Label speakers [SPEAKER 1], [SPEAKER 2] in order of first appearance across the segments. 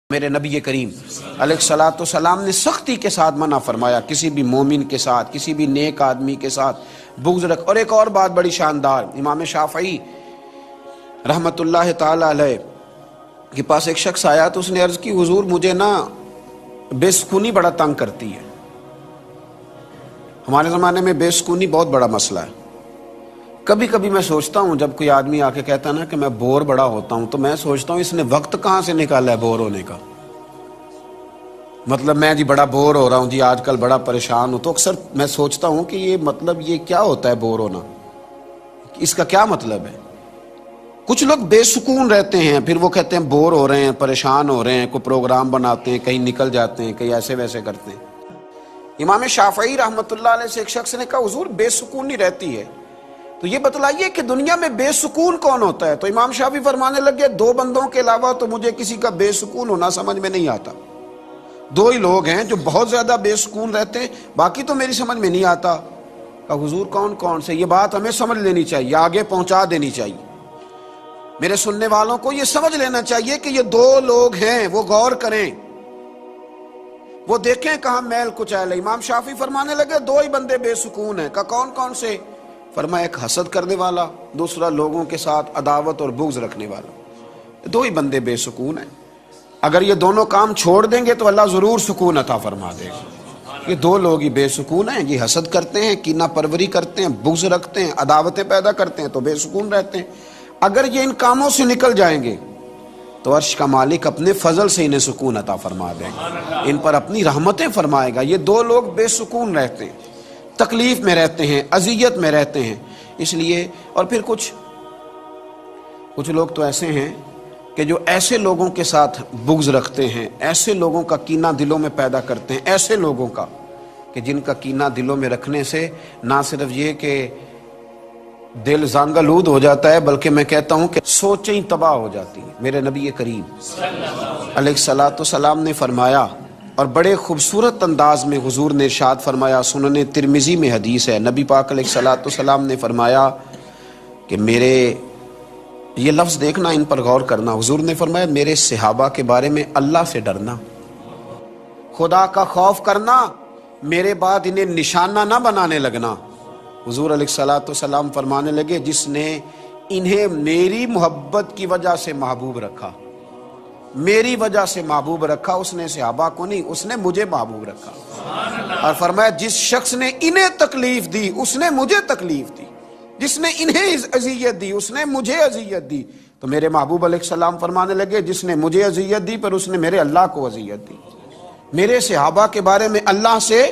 [SPEAKER 1] میرے نبی کریم علیہ الصلوۃ والسلام نے سختی کے ساتھ منع فرمایا کسی بھی مومن کے ساتھ، کسی بھی نیک آدمی کے ساتھ بغض رکھ۔ اور ایک اور بات بڑی شاندار، امام شافعی رحمت اللہ تعالی علیہ کے پاس ایک شخص آیا تو اس نے عرض کی حضور مجھے نا بے سکونی بڑا تنگ کرتی ہے۔ ہمارے زمانے میں بے سکونی بہت بڑا مسئلہ ہے۔ کبھی کبھی میں سوچتا ہوں جب کوئی آدمی آ کے کہتا ہے نا کہ میں بور بڑا ہوتا ہوں تو میں سوچتا ہوں اس نے وقت کہاں سے نکالا ہے بور ہونے کا۔ مطلب میں جی بڑا بور ہو رہا ہوں جی، آج کل بڑا پریشان ہوں، تو اکثر میں سوچتا ہوں کہ یہ کیا ہوتا ہے بور ہونا، اس کا کیا مطلب ہے۔ کچھ لوگ بے سکون رہتے ہیں، پھر وہ کہتے ہیں بور ہو رہے ہیں، پریشان ہو رہے ہیں، کوئی پروگرام بناتے ہیں، کہیں نکل جاتے ہیں، کہیں ایسے ویسے کرتے ہیں۔ امام شافعی رحمت اللہ علیہ سے ایک شخص نے کہا حضور بے سکونی رہتی ہے تو یہ بتلائیے کہ دنیا میں بے سکون کون ہوتا ہے؟ تو امام شافعی فرمانے لگے دو بندوں کے علاوہ تو مجھے کسی کا بے سکون ہونا سمجھ میں نہیں آتا۔ دو ہی لوگ ہیں جو بہت زیادہ بے سکون رہتے ہیں، باقی تو میری سمجھ میں نہیں آتا۔ کہا حضور کون کون سے؟ یہ بات ہمیں سمجھ لینی چاہیے، آگے پہنچا دینی چاہیے، میرے سننے والوں کو یہ سمجھ لینا چاہیے کہ یہ دو لوگ ہیں، وہ غور کریں، وہ دیکھیں کہاں میل کچیل ہے۔ امام شافعی فرمانے لگے دو ہی بندے بے سکون ہیں۔ کہا کون کون سے؟ فرمایا ایک حسد کرنے والا، دوسرا لوگوں کے ساتھ عداوت اور بغض رکھنے والا۔ دو ہی بندے بے سکون ہیں، اگر یہ دونوں کام چھوڑ دیں گے تو اللہ ضرور سکون عطا فرما دے گا۔ یہ دو لوگ ہی بے سکون ہیں، یہ حسد کرتے ہیں، کینہ پروری کرتے ہیں، بغض رکھتے ہیں، عداوتیں پیدا کرتے ہیں تو بے سکون رہتے ہیں۔ اگر یہ ان کاموں سے نکل جائیں گے تو عرش کا مالک اپنے فضل سے انہیں سکون عطا فرما دے گا، ان پر اپنی رحمتیں فرمائے گا۔ یہ دو لوگ بے سکون رہتے ہیں، تکلیف میں رہتے ہیں، اذیت میں رہتے ہیں۔ اس لیے اور پھر کچھ لوگ تو ایسے ہیں کہ جو ایسے لوگوں کے ساتھ بغض رکھتے ہیں، ایسے لوگوں کا کینہ دلوں میں پیدا کرتے ہیں، ایسے لوگوں کا کہ جن کا کینہ دلوں میں رکھنے سے نہ صرف یہ کہ دل زنگ آلود ہو جاتا ہے بلکہ میں کہتا ہوں کہ سوچیں ہی تباہ ہو جاتی ہیں۔ میرے نبی کریم علیہ الصلوۃ والسلام نے فرمایا، اور بڑے خوبصورت انداز میں حضور نے ارشاد فرمایا، سنن ترمذی میں حدیث ہے، نبی پاک علیہ الصلوۃ والسلام نے فرمایا کہ میرے، یہ لفظ دیکھنا، ان پر غور کرنا، حضور نے فرمایا میرے صحابہ کے بارے میں اللہ سے ڈرنا، خدا کا خوف کرنا، میرے بعد انہیں نشانہ نہ بنانے لگنا۔ حضور علیہ الصلوۃ والسلام فرمانے لگے جس نے انہیں میری محبت کی وجہ سے محبوب رکھا، میری وجہ سے محبوب رکھا، اس نے صحابہ کو نہیں، اس نے مجھے محبوب رکھا۔ اور فرمایا جس شخص نے انہیں تکلیف دی اس نے مجھے تکلیف دی، جس نے انہیں اذیت دی اس نے مجھے اذیت دی۔ تو میرے محبوب علیہ السلام فرمانے لگے جس نے مجھے اذیت دی پر اس نے میرے اللہ کو اذیت دی۔ میرے صحابہ کے بارے میں اللہ سے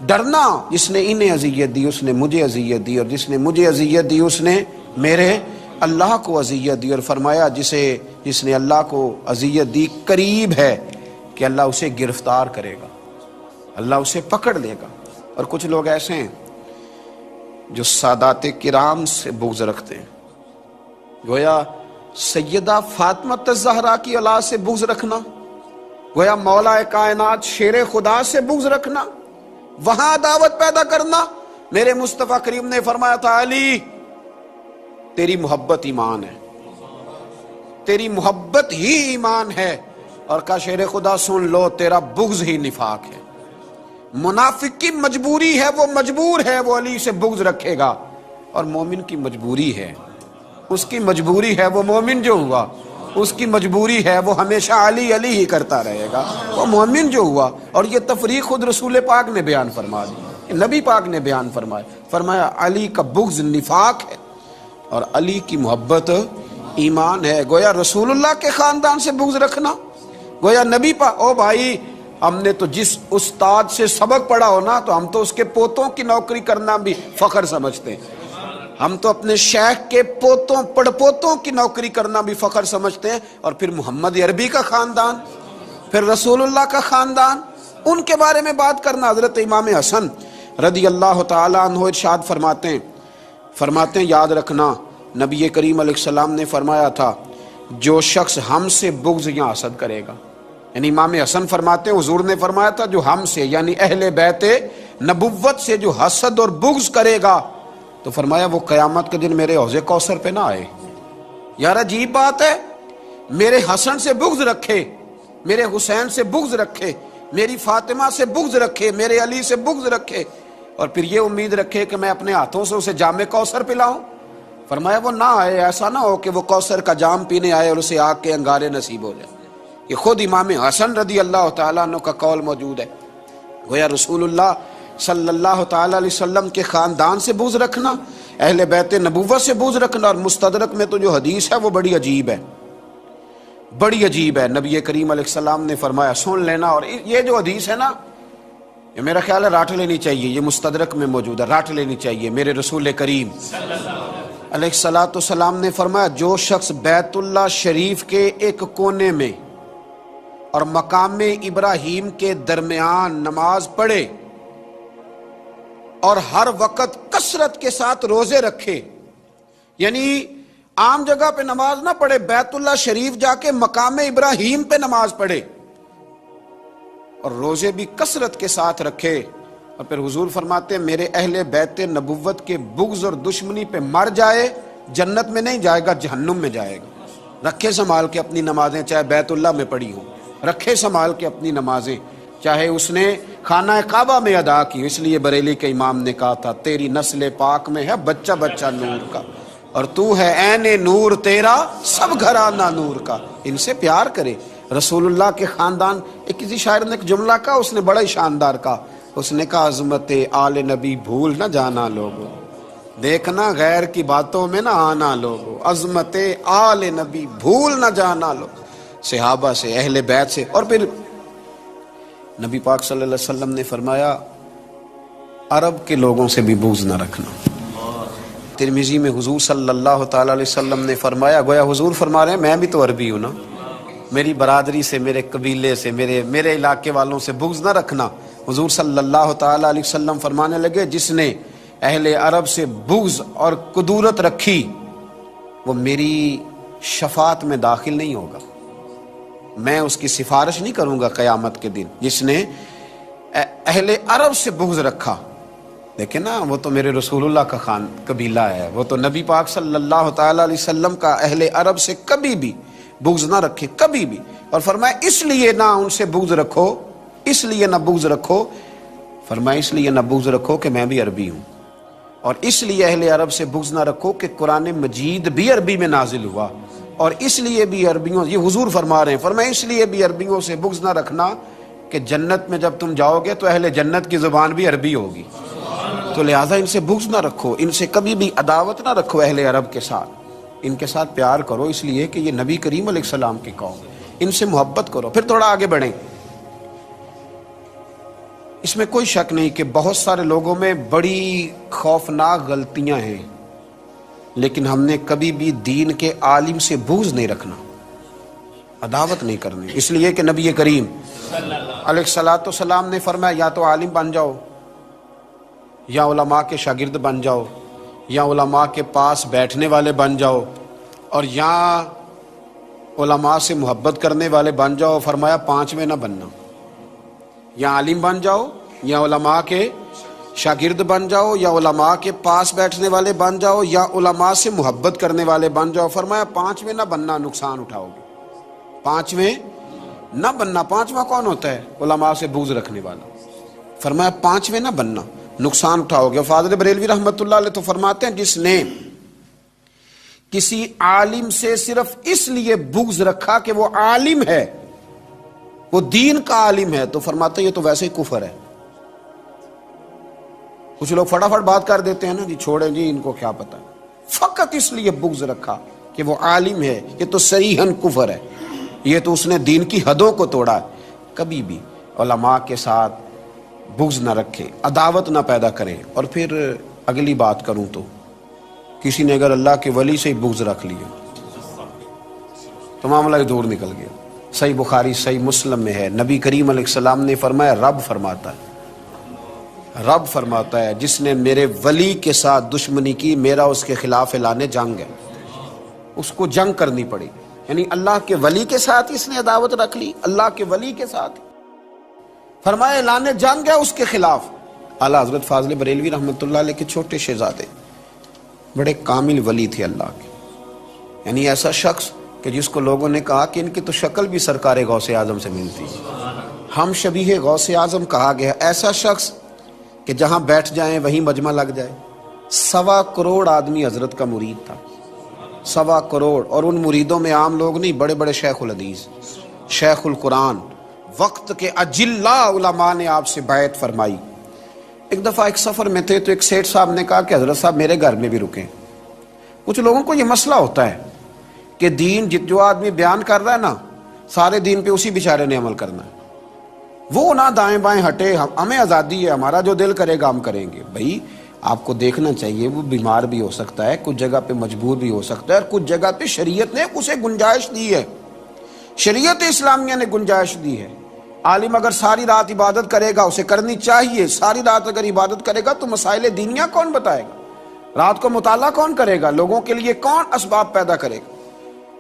[SPEAKER 1] ڈرنا، جس نے انہیں اذیت دی اس نے مجھے اذیت دی، اور جس نے مجھے اذیت دی اس نے میرے اللہ کو اذیت دی۔ اور فرمایا جس نے اللہ کو اذیت دی قریب ہے کہ اللہ اسے گرفتار کرے گا، اللہ اسے پکڑ لے گا۔ اور کچھ لوگ ایسے ہیں جو سادات کرام سے بغض رکھتے ہیں، گویا سیدہ فاطمہ الزہرا کی اولاد سے بغض رکھنا، گویا مولا کائنات شیر خدا سے بغض رکھنا، وہاں عداوت پیدا کرنا۔ میرے مصطفیٰ کریم نے فرمایا تھا علی تیری محبت ایمان ہے، تیری محبت ہی ایمان ہے، اور کہا شیر خدا سن لو تیرا بغض ہی نفاق ہے۔ منافق کی مجبوری ہے، وہ مجبور ہے وہ علی سے بغض رکھے گا، اور مومن کی مجبوری ہے، اس کی مجبوری ہے، وہ مومن جو ہوا اس کی مجبوری ہے وہ ہمیشہ علی علی ہی کرتا رہے گا، وہ مومن جو ہوا۔ اور یہ تفریق خود رسول پاک نے بیان فرما دی، نبی پاک نے بیان فرمایا علی کا بغض نفاق ہے اور علی کی محبت ایمان ہے۔ گویا رسول اللہ کے خاندان سے بغض رکھنا، گویا نبی پاک، او بھائی ہم نے تو جس استاد سے سبق پڑھا ہونا تو ہم تو اس کے پوتوں کی نوکری کرنا بھی فخر سمجھتے ہیں، ہم تو اپنے شیخ کے پوتوں پڑپوتوں کی نوکری کرنا بھی فخر سمجھتے ہیں، اور پھر محمد عربی کا خاندان، پھر رسول اللہ کا خاندان، ان کے بارے میں بات کرنا۔ حضرت امام حسن رضی اللہ تعالیٰ عنہ ارشاد فرماتے ہیں یاد رکھنا نبی کریم علیہ السلام نے فرمایا تھا جو شخص ہم سے بغض یا حسد کرے گا، یعنی امام حسن فرماتے ہیں حضور نے فرمایا تھا جو ہم سے یعنی اہل بیت نبوت سے جو حسد اور بغض کرے گا تو فرمایا وہ قیامت کے دن میرے حوض کوثر پہ نہ آئے۔ یار عجیب بات ہے، میرے حسن سے بغض رکھے میرے حسین سے بغض رکھے، میری فاطمہ سے بغض رکھے، میرے علی سے بغض رکھے، اور پھر یہ امید رکھے کہ میں اپنے ہاتھوں سے اسے جام کوثر پلاؤں؟ فرمایا وہ نہ آئے، ایسا نہ ہو کہ وہ کوثر کا جام پینے آئے اور اسے آگ کے انگارے نصیب ہو جائے۔ یہ خود امام حسن رضی اللہ تعالیٰ عنہ کا قول موجود ہے۔ گویا رسول اللہ صلی اللہ تعالیٰ علیہ وسلم کے خاندان سے بغض رکھنا، اہل بیت نبوت سے بغض رکھنا، اور مستدرک میں تو جو حدیث ہے وہ بڑی عجیب ہے، بڑی عجیب ہے۔ نبی کریم علیہ السلام نے فرمایا، سن لینا، اور یہ جو حدیث ہے نا، یہ میرا خیال ہے راٹ لینی چاہیے، یہ مستدرک میں موجود ہے، راٹ لینی چاہیے۔ میرے رسول کریم علیہ السلام نے فرمایا، جو شخص بیت اللہ شریف کے ایک کونے میں اور مقام ابراہیم کے درمیان نماز پڑھے اور ہر وقت کثرت کے ساتھ روزے رکھے، یعنی عام جگہ پہ نماز نہ پڑھے، بیت اللہ شریف جا کے مقام ابراہیم پہ نماز پڑھے اور روزے بھی کثرت کے ساتھ رکھے، اور پھر حضور فرماتے ہیں میرے اہل بیت نبوت کے بغض اور دشمنی پہ مر جائے، جنت میں نہیں جائے گا، جہنم میں جائے گا۔ رکھے سنبھال کے اپنی نمازیں، چاہے بیت اللہ میں پڑھی ہوں، رکھے سنبھال کے اپنی نمازیں، چاہے اس نے خانہ کعبہ میں ادا کی۔ اس لیے بریلی کے امام نے کہا تھا، تیری نسل پاک میں ہے بچہ بچہ نور کا، اور تو ہے عین نور تیرا سب گھرانہ نور کا۔ ان سے پیار کرے۔ رسول اللہ کے خاندان، ایک کسی شاعر نے ایک جملہ کہا، اس نے بڑا ہی شاندار کہا، اس نے کہا عظمت آل نبی بھول نہ جانا لوگو، دیکھنا غیر کی باتوں میں نہ آنا لوگو، عظمت آل نبی بھول نہ جانا لوگو۔ صحابہ سے، اہل بیت سے، اور پھر نبی پاک صلی اللہ علیہ وسلم نے فرمایا عرب کے لوگوں سے بھی بغض نہ رکھنا۔ ترمذی میں حضور صلی اللہ تعالیٰ علیہ وسلم نے فرمایا، گویا حضور فرما رہے ہیں میں بھی تو عربی ہوں نا، میری برادری سے، میرے قبیلے سے، میرے علاقے والوں سے بغض نہ رکھنا۔ حضور صلی اللہ تعالیٰ علیہ وسلم فرمانے لگے، جس نے اہل عرب سے بغض اور کدورت رکھی وہ میری شفاعت میں داخل نہیں ہوگا، میں اس کی سفارش نہیں کروں گا قیامت کے دن۔ جس نے اہل عرب سے بغض رکھا، دیکھیں نا، وہ تو میرے رسول اللہ کا قبیلہ ہے، وہ تو نبی پاک صلی اللہ تعالیٰ علیہ وسلم کا اہل عرب سے کبھی بھی بغض نہ رکھے، کبھی بھی۔ اور فرمایا اس لیے نہ ان سے بغض رکھو، اس لیے نہ بغض رکھو، فرمایا اس لیے نہ بغض رکھو کہ میں بھی عربی ہوں، اور اس لیے اہل عرب سے بغض نہ رکھو کہ قرآن مجید بھی عربی میں نازل ہوا، اور اس لیے بھی عربیوں، یہ حضور فرما رہے ہیں، فرمایا اس لیے بھی عربیوں سے بغض نہ رکھنا کہ جنت میں جب تم جاؤ گے تو اہل جنت کی زبان بھی عربی ہوگی، تو لہٰذا ان سے بغض نہ رکھو، ان سے کبھی بھی عداوت نہ رکھو اہل عرب کے ساتھ، ان کے ساتھ پیار کرو، اس لیے کہ یہ نبی کریم علیہ السلام کی قوم، ان سے محبت کرو۔ پھر تھوڑا آگے بڑھیں، اس میں کوئی شک نہیں کہ بہت سارے لوگوں میں بڑی خوفناک غلطیاں ہیں، لیکن ہم نے کبھی بھی دین کے عالم سے بغض نہیں رکھنا، عداوت نہیں کرنی، اس لیے کہ نبی کریم علیہ السلام نے فرمایا یا تو عالم بن جاؤ، یا علماء کے شاگرد بن جاؤ، یا علماء کے پاس بیٹھنے والے بن جاؤ، اور یا علماء سے محبت کرنے والے بن جاؤ۔ فرمایا پانچویں نہ بننا، یا عالم بن جاؤ، یا علماء کے شاگرد بن جاؤ، یا علماء کے پاس بیٹھنے والے بن جاؤ، یا علماء سے محبت کرنے والے بن جاؤ۔ فرمایا پانچویں نہ بننا، نقصان اٹھاؤ گے، پانچویں نہ بننا۔ پانچواں کون ہوتا ہے؟ علماء سے بغض رکھنے والا۔ فرمایا پانچویں نہ بننا، نقصان اٹھاؤ گے۔ فاضل بریلوی رحمۃ اللہ علیہ تو فرماتے ہیں جس نے کسی عالم سے صرف اس لیے بغض رکھا کہ وہ عالم ہے، وہ دین کا عالم ہے، تو فرماتے ہیں یہ تو ویسے ہی کفر ہے۔ کچھ لوگ فٹافٹ بات کر دیتے ہیں نا، جی چھوڑیں جی ان کو کیا پتہ، فقط اس لیے بغض رکھا کہ وہ عالم ہے، یہ تو صریحاً کفر ہے، یہ تو اس نے دین کی حدوں کو توڑا ہے۔ کبھی بھی علماء کے ساتھ بغض نہ رکھے، عداوت نہ پیدا کرے۔ اور پھر اگلی بات کروں تو کسی نے اگر اللہ کے ولی سے ہی بغض رکھ لیا تو معاملہ ہی دور نکل گیا۔ صحیح بخاری صحیح مسلم میں ہے، نبی کریم علیہ السلام نے فرمایا، رب فرماتا ہے جس نے میرے ولی کے ساتھ دشمنی کی، میرا اس کے خلاف اعلان جنگ ہے، اس کو جنگ کرنی پڑی۔ یعنی اللہ کے ولی کے ساتھ اس نے عداوت رکھ لی، اللہ کے ولی کے ساتھ، فرمایا اعلان جنگ ہے اس کے خلاف۔ اعلیٰ حضرت فاضل بریلوی رحمۃ اللہ علیہ کے چھوٹے شہزادے، بڑے کامل ولی تھے اللہ کے، یعنی ایسا شخص کہ جس کو لوگوں نے کہا کہ ان کی تو شکل بھی سرکار غوث اعظم سے ملتی ہے، ہم شبیہ غوث اعظم کہا گیا ایسا شخص کہ جہاں بیٹھ جائیں وہیں مجمع لگ جائے۔ 1.25 کروڑ آدمی حضرت کا مرید تھا، 1.25 کروڑ، اور ان مریدوں میں عام لوگ نہیں، بڑے بڑے شیخ الحدیث، شیخ القرآن، وقت کے اجلاء علماء نے آپ سے بیعت فرمائی۔ ایک دفعہ ایک سفر میں تھے تو ایک سیٹھ صاحب نے کہا کہ حضرت صاحب میرے گھر میں بھی رکیں۔ کچھ لوگوں کو یہ مسئلہ ہوتا ہے کہ دین جو آدمی بیان کر رہا ہے نا، سارے دین پہ اسی بیچارے نے عمل کرنا ہے، وہ نہ دائیں بائیں ہٹے، ہمیں آزادی ہے، ہمارا جو دل کرے گا ہم کریں گے۔ بھائی آپ کو دیکھنا چاہیے، وہ بیمار بھی ہو سکتا ہے، کچھ جگہ پہ مجبور بھی ہو سکتا ہے، اور کچھ جگہ پہ شریعت نے اسے گنجائش دی ہے، شریعت اسلامیہ نے گنجائش دی ہے۔ عالم اگر ساری رات عبادت کرے گا، اسے کرنی چاہیے، ساری رات اگر عبادت کرے گا تو مسائل دینیہ کون بتائے گا؟ رات کو مطالعہ کون کرے گا؟ لوگوں کے لیے کون اسباب پیدا کرے گا؟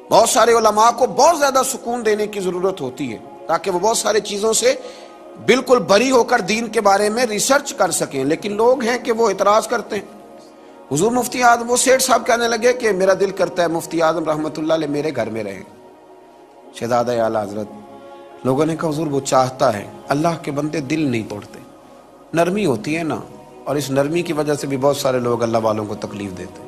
[SPEAKER 1] بہت سارے علماء کو بہت زیادہ سکون دینے کی ضرورت ہوتی ہے تاکہ وہ بہت ساری چیزوں سے بالکل بری ہو کر دین کے بارے میں ریسرچ کر سکیں، لیکن لوگ ہیں کہ وہ اعتراض کرتے ہیں۔ حضور مفتی اعظم، وہ سیٹھ صاحب کہنے لگے کہ میرا دل کرتا ہے مفتی اعظم رحمۃ اللہ علیہ میرے گھر میں رہیں، شہزادہ اعلیٰ حضرت۔ لوگوں نے کہا حضور وہ چاہتا ہے، اللہ کے بندے دل نہیں توڑتے، نرمی ہوتی ہے نا، اور اس نرمی کی وجہ سے بھی بہت سارے لوگ اللہ والوں کو تکلیف دیتے ہیں۔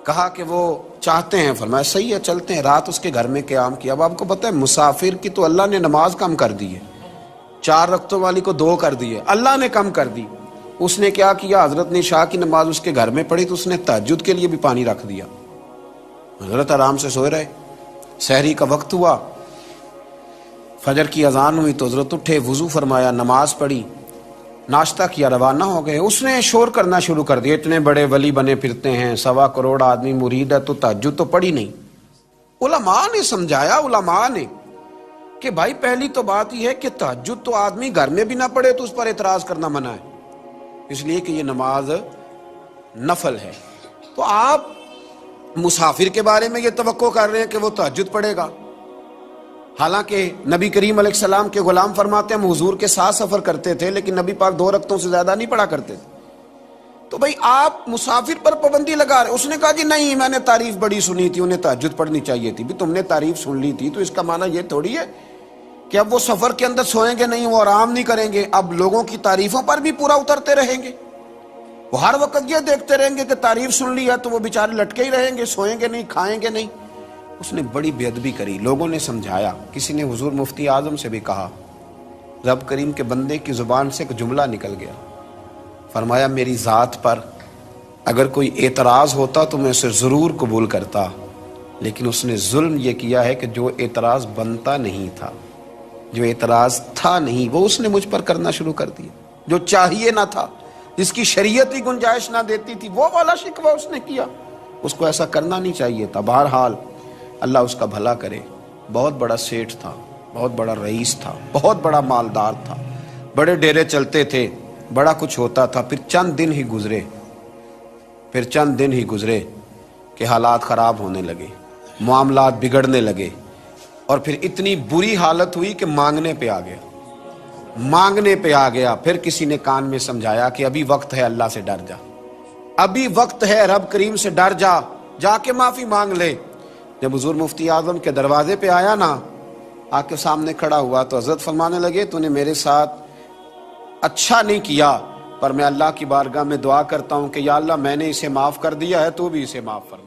[SPEAKER 1] کہا کہ وہ چاہتے ہیں، فرمایا صحیح ہے چلتے ہیں۔ رات اس کے گھر میں قیام کیا۔ اب آپ کو پتہ ہے مسافر کی تو اللہ نے نماز کم کر دی ہے، 4 رکعتوں والی کو 2 کر دی ہے، اللہ نے کم کر دی۔ اس نے کیا کیا، حضرت نے عشاء کی نماز اس کے گھر میں پڑھی تو اس نے تہجد کے لیے بھی پانی رکھ دیا۔ حضرت آرام سے سوئے رہے، سحری کا وقت ہوا، فجر کی اذان ہوئی تو حضرت اٹھے، وضو فرمایا، نماز پڑھی، ناشتہ کیا، روانہ ہو گئے۔ اس نے شور کرنا شروع کر دیا، اتنے بڑے ولی بنے پھرتے ہیں، 1.25 کروڑ آدمی مرید ہے تو تہجد تو پڑھی نہیں۔ علماء نے سمجھایا، علماء نے، کہ بھائی پہلی تو بات یہ ہے کہ تہجد تو آدمی گھر میں بھی نہ پڑھے تو اس پر اعتراض کرنا منع ہے، اس لیے کہ یہ نماز نفل ہے۔ تو آپ مسافر کے بارے میں یہ توقع کر رہے ہیں کہ وہ تہجد پڑھے گا، حالانکہ نبی کریم علیہ السلام کے غلام فرماتے ہیں ہم حضور کے ساتھ سفر کرتے تھے لیکن نبی پاک 2 رکعتوں سے زیادہ نہیں پڑھا کرتے تھے۔ تو بھئی آپ مسافر پر پابندی لگا رہے۔ اس نے کہا جی نہیں، میں نے تعریف بڑی سنی تھی، انہیں تہجد پڑھنی چاہیے تھی۔ بھی تم نے تعریف سن لی تھی تو اس کا معنی یہ تھوڑی ہے کہ اب وہ سفر کے اندر سوئیں گے نہیں، وہ آرام نہیں کریں گے، اب لوگوں کی تعریفوں پر بھی پورا اترتے رہیں گے۔ وہ ہر وقت یہ دیکھتے رہیں گے کہ تعریف سن لی ہے تو وہ بیچارے لٹکے ہی رہیں گے، سوئیں گے نہیں، کھائیں گے نہیں۔ اس نے بڑی بے ادبی کری، لوگوں نے سمجھایا۔ کسی نے حضور مفتی اعظم سے بھی کہا، رب کریم کے بندے کی زبان سے ایک جملہ نکل گیا، فرمایا میری ذات پر اگر کوئی اعتراض ہوتا تو میں اسے ضرور قبول کرتا، لیکن اس نے ظلم یہ کیا ہے کہ جو اعتراض بنتا نہیں تھا، جو اعتراض تھا نہیں، وہ اس نے مجھ پر کرنا شروع کر دیا۔ جو چاہیے نہ تھا، جس کی شریعت ہی گنجائش نہ دیتی تھی، وہ والا شکوہ اس نے کیا۔ اس کو ایسا کرنا نہیں چاہیے تھا۔ بہرحال اللہ اس کا بھلا کرے، بہت بڑا سیٹھ تھا، بہت بڑا رئیس تھا، بہت بڑا مالدار تھا، بڑے ڈیرے چلتے تھے، بڑا کچھ ہوتا تھا۔ پھر چند دن ہی گزرے کہ حالات خراب ہونے لگے، معاملات بگڑنے لگے، اور پھر اتنی بری حالت ہوئی کہ مانگنے پہ آ گیا۔ پھر کسی نے کان میں سمجھایا کہ ابھی وقت ہے، اللہ سے ڈر جا، ابھی وقت ہے، رب کریم سے ڈر جا، جا کے معافی مانگ لے۔ جب حضور مفتی اعظم کے دروازے پہ آیا نا، آ کے سامنے کھڑا ہوا تو حضرت فرمانے لگے تو نے میرے ساتھ اچھا نہیں کیا، پر میں اللہ کی بارگاہ میں دعا کرتا ہوں کہ یا اللہ میں نے اسے معاف کر دیا ہے، تو بھی اسے معاف فرما۔